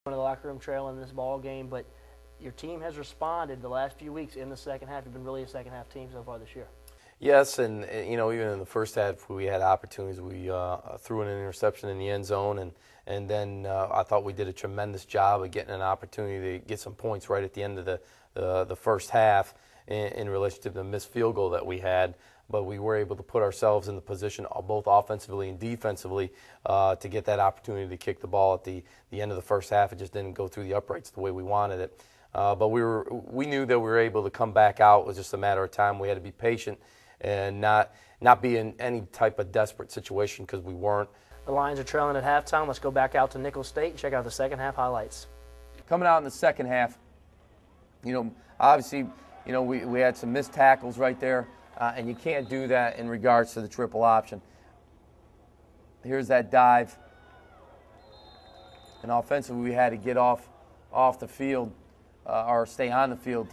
In the locker room trail in this ball game, but your team has responded the last few weeks in the second half. You've been really a second half team so far this year. Yes, and you know, even in the first half we had opportunities. We threw in an interception in the end zone, and then I thought we did a tremendous job of getting an opportunity to get some points right at the end of the first half in relation to the missed field goal that we had. But we were able to put ourselves in the position, both offensively and defensively, to get that opportunity to kick the ball at the end of the first half. It just didn't go through the uprights the way we wanted it. But we knew that we were able to come back out. It was just a matter of time. We had to be patient and not be in any type of desperate situation, because we weren't. The Lions are trailing at halftime. Let's go back out to Nicholls State and check out the second half highlights. Coming out in the second half, you know, obviously, you know, we had some missed tackles right there. And you can't do that in regards to the triple option. Here's that dive. And offensively, we had to get off the field or stay on the field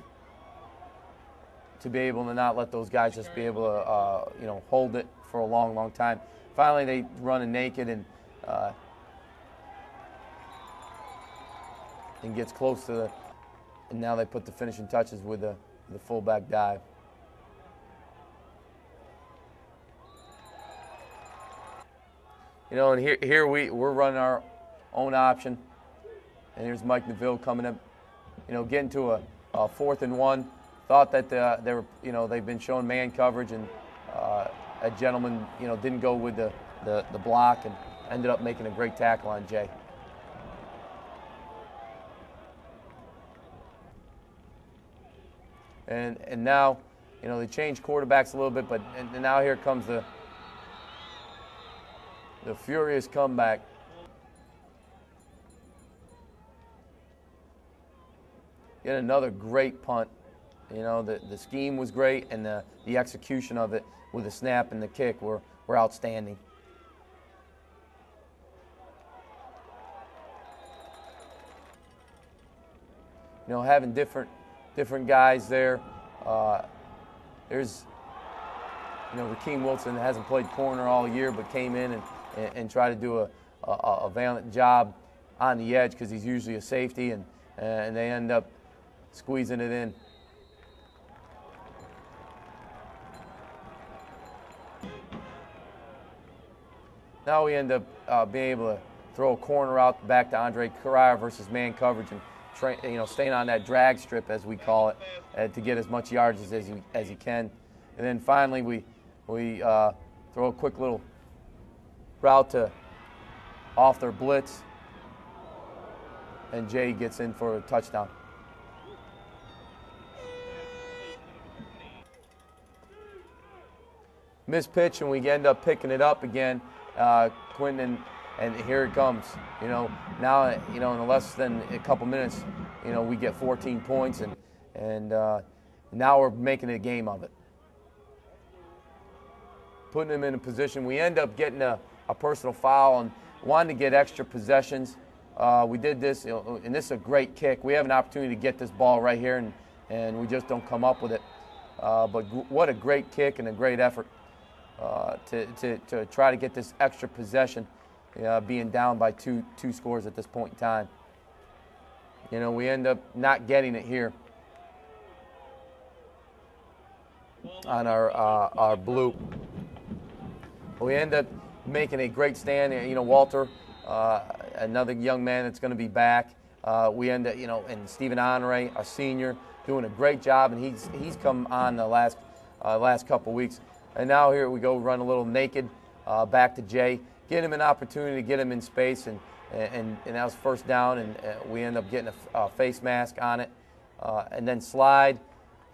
to be able to not let those guys just be able to, you know, hold it for a long, long time. Finally, they run it naked and gets close to the, and now they put the finishing touches with the fullback dive. You know, and here we're running our own option, and here's Mike Neville coming up, you know, getting to a 4th and 1. Thought that they were, you know, they've been showing man coverage, and a gentleman, you know, didn't go with the block and ended up making a great tackle on Jay. And now, you know, they changed quarterbacks a little bit, but and now here comes the furious comeback. Get another great punt. You know, the scheme was great, and the execution of it with the snap and the kick were outstanding. You know, having different guys there. There's, you know, Rakeem Wilson hasn't played corner all year, but came in and tried to do a valiant job on the edge, because he's usually a safety, and they end up squeezing it in. Now we end up being able to throw a corner out back to Andre Carrera versus man coverage, and you know, staying on that drag strip, as we call it, to get as much yardage as you can. And then finally we throw a quick little route to off their blitz, and Jay gets in for a touchdown. Missed pitch, and we end up picking it up again. Quentin, and here it comes. You know, now, you know, in less than a couple minutes, you know, we get 14 points, and now we're making a game of it. Putting them in a position. We end up getting a personal foul and wanting to get extra possessions. We did this, you know, and this is a great kick. We have an opportunity to get this ball right here, and we just don't come up with it. But what a great kick and a great effort to try to get this extra possession, being down by two scores at this point in time. You know, we end up not getting it here on our blue. We end up making a great stand. You know, Walter, another young man that's going to be back. We end up, you know, and Stephen Honore, a senior, doing a great job, and he's come on the last couple weeks. And now here we go, run a little naked back to Jay, get him an opportunity to get him in space, and that was first down, and we end up getting a face mask on it, and then slide,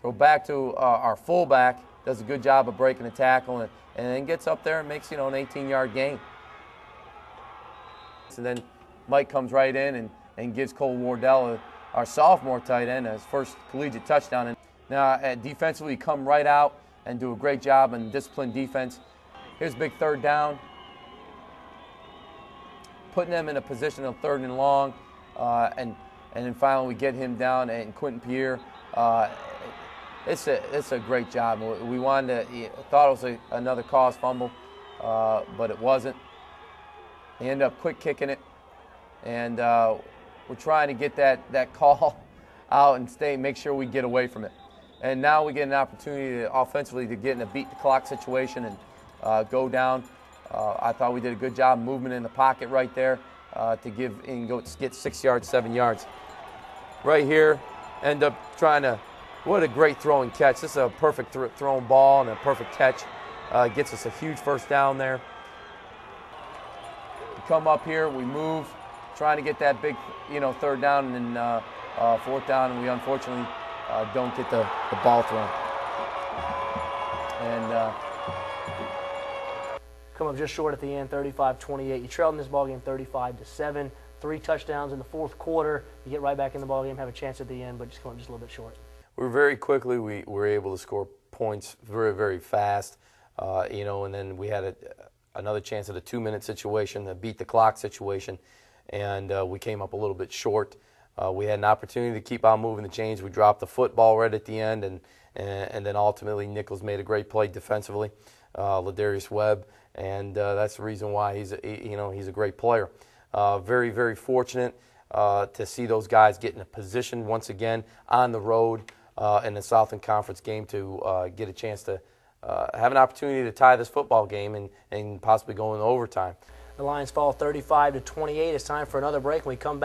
go back to our fullback, does a good job of breaking the tackle, and then gets up there and makes, you know, an 18-yard gain. So then Mike comes right in and gives Cole Wardell, our sophomore tight end, his first collegiate touchdown. And now defensively, we come right out and do a great job in disciplined defense. Here's a big third down, putting them in a position of 3rd and long, and then finally we get him down, and Quentin Pierre. It's a great job. We wanted to, thought it was another caused fumble, but it wasn't. They end up quick kicking it, and we're trying to get that call out and make sure we get away from it. And now we get an opportunity offensively to get in a beat the clock situation and go down. I thought we did a good job movement in the pocket right there to get 6 yards, 7 yards. Right here, end up trying to, what a great throwing catch. This is a perfect thrown ball and a perfect catch. Gets us a huge first down there. We come up here, we move, trying to get that big, third down and fourth down, and we unfortunately don't get the ball thrown. And come up just short at the end, 35-28. You trailed in this ballgame 35-7. 3 touchdowns in the fourth quarter. You get right back in the ballgame, have a chance at the end, but just come up just a little bit short. Very quickly, we were able to score points very, very fast, and then we had another chance at a 2-minute situation, a beat the clock situation, and we came up a little bit short. We had an opportunity to keep on moving the chains. We dropped the football right at the end, and then ultimately Nicholls made a great play defensively, Ladarius Webb, and that's the reason why he's a great player. Very, very fortunate to see those guys get in a position once again on the road in the Southern Conference game to get a chance to have an opportunity to tie this football game and possibly go into overtime. The Lions fall 35-28. It's time for another break. When we come back,